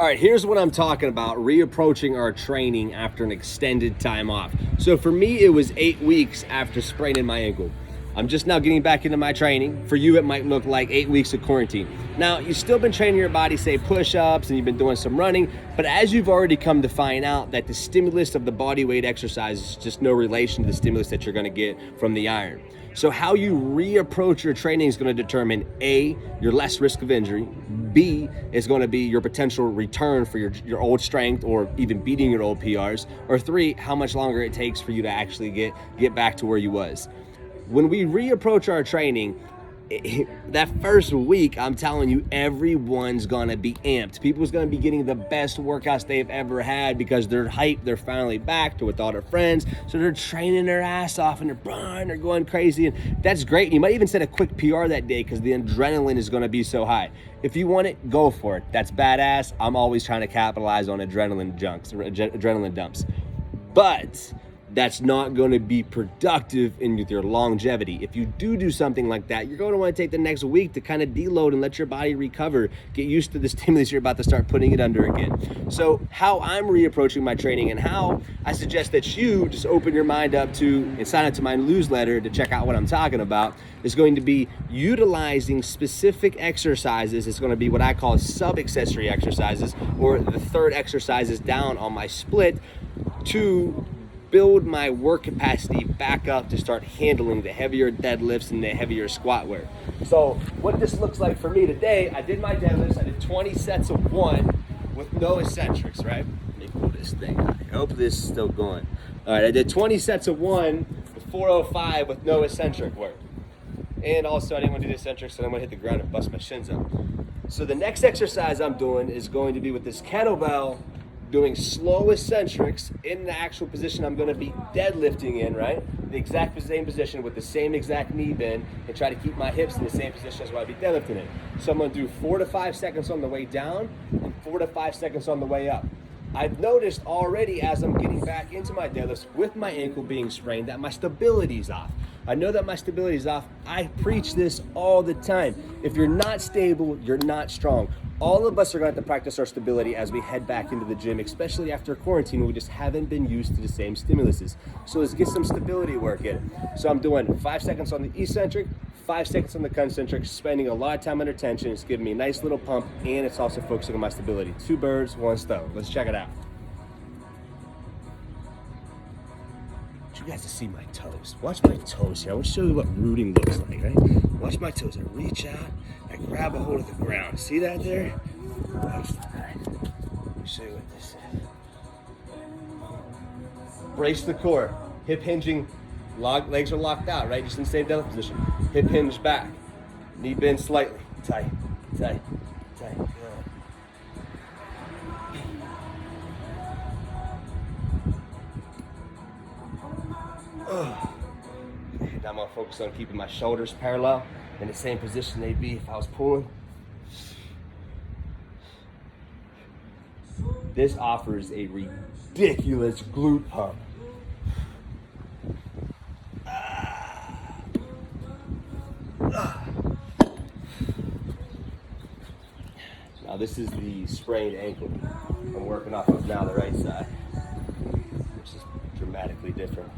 All right, here's what I'm talking about, reapproaching our training after an extended time off. So for me, it was 8 weeks after spraining my ankle. I'm just now getting back into my training. For you, it might look like 8 weeks of quarantine. Now, you've still been training your body, say push-ups, and you've been doing some running, but as you've already come to find out that the stimulus of the body weight exercise is just no relation to the stimulus that you're gonna get from the iron. So how you reapproach your training is gonna determine A, your less risk of injury, B is gonna be your potential return for your old strength or even beating your old PRs, or 3, how much longer it takes for you to actually get back to where you was. When we reapproach our training, that first week, I'm telling you, everyone's gonna be amped. People's gonna be getting the best workouts they've ever had because they're hyped, they're finally back to with all their friends. So they're training their ass off and they're going crazy. And that's great. You might even set a quick PR that day because the adrenaline is gonna be so high. If you want it, go for it. That's badass. I'm always trying to capitalize on adrenaline dumps. But that's not going to be productive in your longevity. If you do something like that, you're going to want to take the next week to kind of deload and let your body recover, get used to the stimulus you're about to start putting it under again. So how I'm reapproaching my training and how I suggest that you just open your mind up to and sign up to my newsletter to check out what I'm talking about is going to be utilizing specific exercises. It's going to be what I call sub-accessory exercises, or the third exercises down on my split, to build my work capacity back up to start handling the heavier deadlifts and the heavier squat wear. So what this looks like for me today, I did my deadlifts. I did 20 sets of 1 with no eccentrics, right? Let me pull this thing out. I hope this is still going. All right, I did 20 sets of 1 with 405 with no eccentric work. And also I didn't want to do the eccentrics, so I'm gonna hit the ground and bust my shins up. So the next exercise I'm doing is going to be with this kettlebell, doing slow eccentrics in the actual position I'm gonna be deadlifting in, right? The exact same position with the same exact knee bend, and try to keep my hips in the same position as what I'd be deadlifting in. So I'm gonna do 4 to 5 seconds on the way down and 4 to 5 seconds on the way up. I've noticed already as I'm getting back into my deadlifts with my ankle being sprained that my stability's off. I know that my stability's off. I preach this all the time. If you're not stable, you're not strong. All of us are gonna have to practice our stability as we head back into the gym, especially after quarantine when we just haven't been used to the same stimuluses. So let's get some stability work in. So I'm doing 5 seconds on the eccentric, 5 seconds on the concentric, spending a lot of time under tension. It's giving me a nice little pump, and it's also focusing on my stability. 2 birds, 1 stone. Let's check it out. I want you guys to see my toes. Watch my toes here. I want to show you what rooting looks like, right? Watch my toes. I reach out, I grab a hold of the ground. See that there? Watch that. Let me show you what this is. Brace the core. Hip hinging. Legs are locked out, right? Just in the same deadlift position. Hip hinge back. Knee bend slightly. Tight, tight, tight. Good. Now I'm gonna focus on keeping my shoulders parallel in the same position they'd be if I was pulling. This offers a ridiculous glute pump. Now this is the sprained ankle I'm working off of now, the right side, which is dramatically different.